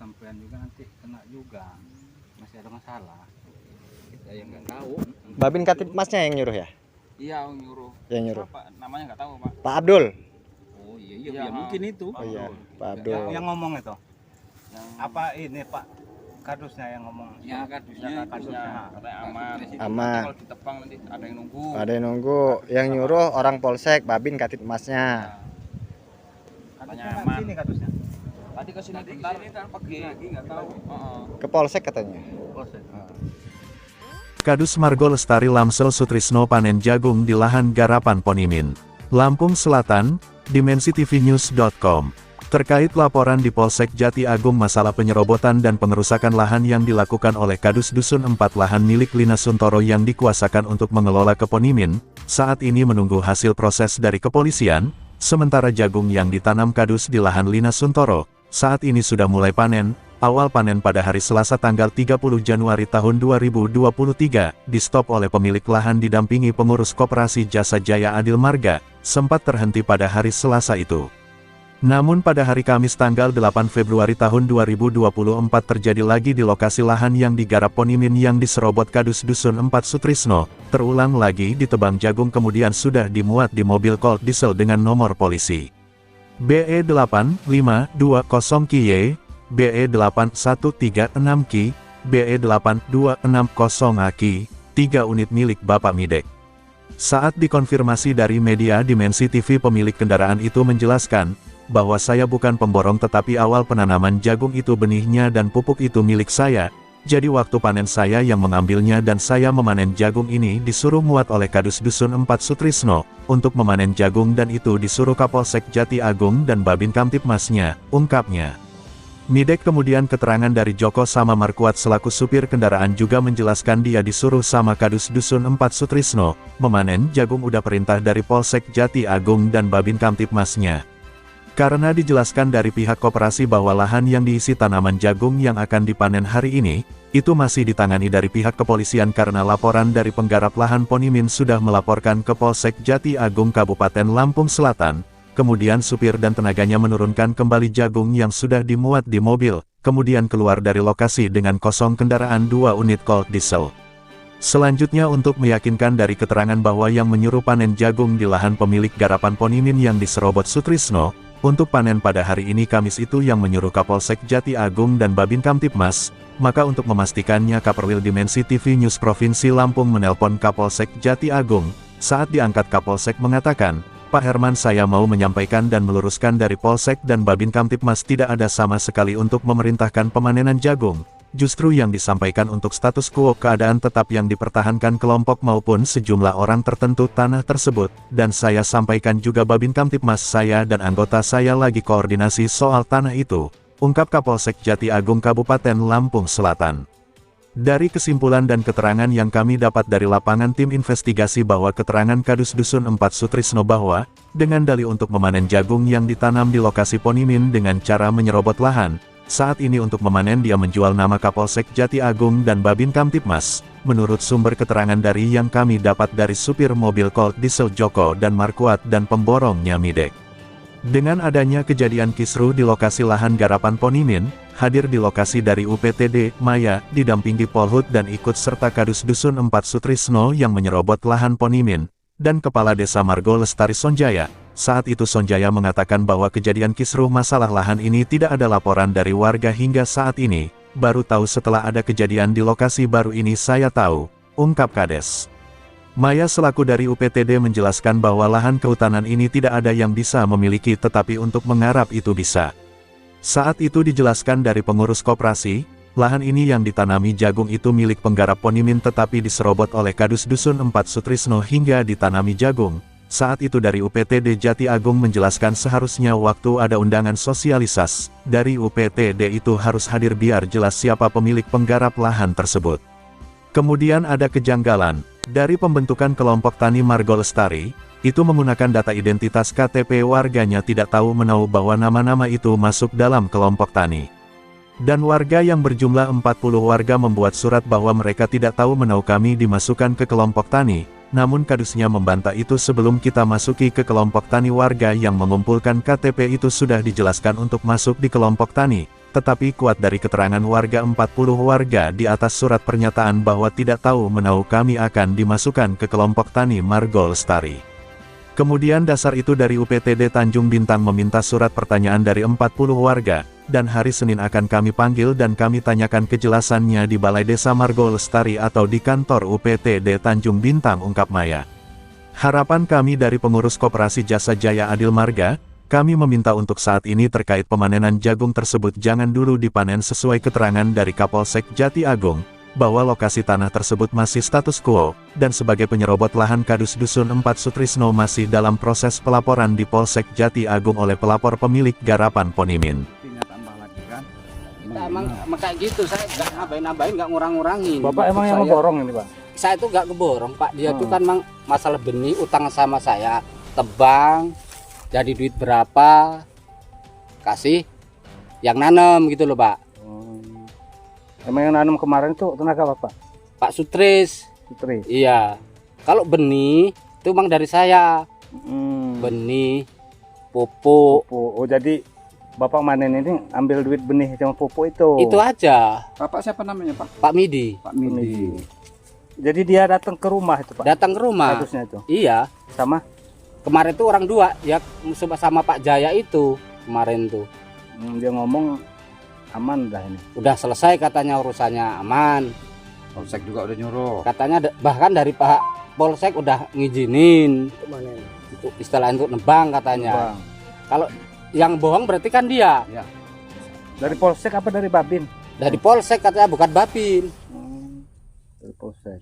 sampean juga nanti kena juga, masih ada masalah. Kita yang nggak tahu. Babin Kamtipmasnya yang nyuruh ya? Iya, nyuruh. Yang nyuruh. Siapa? Namanya nggak tahu, Pak. Pak Abdul. Oh iya, Iya, mungkin itu. Oh iya, Pak Yang, Abdul. yang ngomong itu Yang apa ini Pak Kadusnya yang ngomong? ya kadusnya, Ya, kadusnya katanya aman. Aman. Nanti kalau ditebang nanti ada yang nunggu. Ada yang nunggu, yang nyuruh orang polsek Babin Kamtipmasnya. Katanya Kadusnya aman. sini kadusnya. Tadi ke sini bentar pergi lagi nggak tahu. Ke polsek katanya. Polsek. Kadus Margo Lestari Lamsel Sutrisno panen jagung di lahan garapan Ponimin, Lampung Selatan, dimensitv.news.com. Terkait laporan di Polsek Jati Agung masalah penyerobotan dan pengerusakan lahan yang dilakukan oleh Kadus Dusun 4 lahan milik Lina Suntoro yang dikuasakan untuk mengelola ke Ponimin, saat ini menunggu hasil proses dari kepolisian, sementara jagung yang ditanam Kadus di lahan Lina Suntoro, saat ini sudah mulai panen. Awal panen pada hari Selasa tanggal 30 Januari tahun 2023, di-stop oleh pemilik lahan didampingi pengurus Koperasi Jasa Jaya Adil Marga, sempat terhenti pada hari Selasa itu. Namun pada hari Kamis tanggal 8 Februari tahun 2024 terjadi lagi di lokasi lahan yang digarap Ponimin yang diserobot Kadus Dusun 4 Sutrisno, terulang lagi ditebang jagung kemudian sudah dimuat di mobil Colt diesel dengan nomor polisi BE8520KY, BE8136Ki, BE8260Aki, 3 unit milik Bapak Midek. Saat dikonfirmasi dari media Dimensi TV, pemilik kendaraan itu menjelaskan bahwa saya bukan pemborong tetapi awal penanaman jagung itu benihnya dan pupuk itu milik saya, jadi waktu panen saya yang mengambilnya dan saya memanen jagung ini disuruh muat oleh Kadus Dusun 4 Sutrisno, untuk memanen jagung dan itu disuruh Kapolsek Jati Agung dan Babin Kamtipmasnya, ungkapnya. Midek kemudian keterangan dari Joko sama Markuat selaku supir kendaraan juga menjelaskan dia disuruh sama Kadus Dusun 4 Sutrisno, memanen jagung udah perintah dari Polsek Jati Agung dan Babin Kamtipmasnya. Karena dijelaskan dari pihak koperasi bahwa lahan yang diisi tanaman jagung yang akan dipanen hari ini, itu masih ditangani dari pihak kepolisian karena laporan dari penggarap lahan Ponimin sudah melaporkan ke Polsek Jati Agung Kabupaten Lampung Selatan. Kemudian supir dan tenaganya menurunkan kembali jagung yang sudah dimuat di mobil, kemudian keluar dari lokasi dengan kosong kendaraan 2 unit Colt diesel. Selanjutnya untuk meyakinkan dari keterangan bahwa yang menyuruh panen jagung di lahan pemilik garapan Ponimin yang diserobot Sutrisno, untuk panen pada hari ini Kamis itu yang menyuruh Kapolsek Jati Agung dan Babin Kamtipmas, maka untuk memastikannya Kaperwil Dimensi TV News Provinsi Lampung menelpon Kapolsek Jati Agung. Saat diangkat Kapolsek mengatakan, Pak Herman, saya mau menyampaikan dan meluruskan dari Polsek dan Babin Kamtipmas tidak ada sama sekali untuk memerintahkan pemanenan jagung. Justru yang disampaikan untuk status quo keadaan tetap yang dipertahankan kelompok maupun sejumlah orang tertentu tanah tersebut. Dan saya sampaikan juga Babin Kamtipmas saya dan anggota saya lagi koordinasi soal tanah itu, ungkap Kapolsek Jati Agung Kabupaten Lampung Selatan. Dari kesimpulan dan keterangan yang kami dapat dari lapangan tim investigasi bahwa keterangan Kadus Dusun 4 Sutrisno bahwa, dengan dalih untuk memanen jagung yang ditanam di lokasi Ponimin dengan cara menyerobot lahan, saat ini untuk memanen dia menjual nama Kapolsek Jati Agung dan Babin Kamtipmas, menurut sumber keterangan dari yang kami dapat dari supir mobil Colt diesel Joko dan Markuat dan pemborongnya Midek. Dengan adanya kejadian kisruh di lokasi lahan garapan Ponimin, hadir di lokasi dari UPTD, Maya, didampingi Polhut dan ikut serta Kadus Dusun 4 Sutrisno yang menyerobot lahan Ponimin, dan Kepala Desa Margo Lestari Sonjaya. Saat itu Sonjaya mengatakan bahwa kejadian kisruh masalah lahan ini tidak ada laporan dari warga hingga saat ini, baru tahu setelah ada kejadian di lokasi baru ini saya tahu, ungkap Kades. Maya selaku dari UPTD menjelaskan bahwa lahan kehutanan ini tidak ada yang bisa memiliki tetapi untuk menggarap itu bisa. Saat itu dijelaskan dari pengurus koperasi, lahan ini yang ditanami jagung itu milik penggarap Ponimin tetapi diserobot oleh Kadus Dusun 4 Sutrisno hingga ditanami jagung. Saat itu dari UPTD Jati Agung menjelaskan seharusnya waktu ada undangan sosialisasi dari UPTD itu harus hadir biar jelas siapa pemilik penggarap lahan tersebut. Kemudian ada kejanggalan, dari pembentukan kelompok Tani Margo Lestari, itu menggunakan data identitas KTP warganya tidak tahu menahu bahwa nama-nama itu masuk dalam kelompok tani. Dan warga yang berjumlah 40 warga membuat surat bahwa mereka tidak tahu menahu kami dimasukkan ke kelompok tani, namun Kadusnya membantah itu sebelum kita masuki ke kelompok tani warga yang mengumpulkan KTP itu sudah dijelaskan untuk masuk di kelompok tani, tetapi kuat dari keterangan warga 40 warga di atas surat pernyataan bahwa tidak tahu menahu kami akan dimasukkan ke kelompok tani Margo Lestari. Kemudian dasar itu dari UPTD Tanjung Bintang meminta surat pertanyaan dari 40 warga, dan hari Senin akan kami panggil dan kami tanyakan kejelasannya di Balai Desa Margo Lestari atau di kantor UPTD Tanjung Bintang, ungkap Maya. Harapan kami dari pengurus Koperasi Jasa Jaya Adil Marga, kami meminta untuk saat ini terkait pemanenan jagung tersebut jangan dulu dipanen sesuai keterangan dari Kapolsek Jati Agung, bahwa lokasi tanah tersebut masih status quo, dan sebagai penyerobot lahan Kadus Dusun 4 Sutrisno masih dalam proses pelaporan di Polsek Jati Agung oleh pelapor pemilik Garapan Ponimin. Tambah lagi kan. Kita emang kayak gitu, saya nggak nambahin, nggak ngurang-ngurangin. Bapak emang yang ngeborong ini, Pak? Saya itu nggak ngeborong, Pak. Dia tuh kan emang masalah benih, utang sama saya, tebang, jadi duit berapa, kasih yang nanam gitu loh, Pak. Emang yang nanam kemarin itu tenaga Bapak? Pak Sutris. Putri. Iya. Kalau benih itu emang dari saya. Benih, pupuk. Oh, jadi Bapak manen ini ambil duit benih sama pupuk itu? Itu aja. Bapak siapa namanya, Pak? Pak Midi. Pak Midi. Jadi dia datang ke rumah itu, Pak? Datang ke rumah. Harusnya itu? Iya. Sama? Kemarin tuh orang dua, ya sama Pak Jaya itu kemarin tuh. Dia ngomong aman dah ini. Udah selesai katanya urusannya, aman. Polsek juga udah nyuruh. Katanya bahkan dari Pak Polsek udah ngizinin. Itu istilah untuk nebang katanya. Bang. Kalau yang bohong berarti kan dia. Ya. Dari Polsek apa dari Babin? Dari Polsek katanya, bukan Babin. Dari Polsek.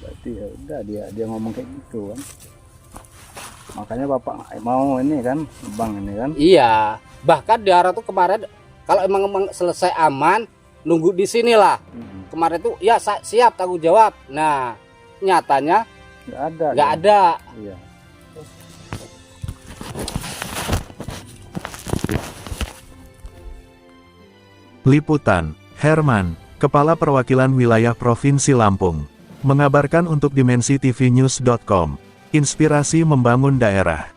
Berarti ya udah dia ngomong kayak gitu kan. Makanya Bapak mau ini kan, Bang ini kan. Iya. Bahkan di arah tuh kemarin kalau emang selesai aman, nunggu di sinilah. Kemarin tuh ya siap tanggung jawab. Nah, nyatanya nggak ada. Iya. Liputan, Herman, Kepala Perwakilan Wilayah Provinsi Lampung, mengabarkan untuk dimensitv.news.com. Inspirasi membangun daerah.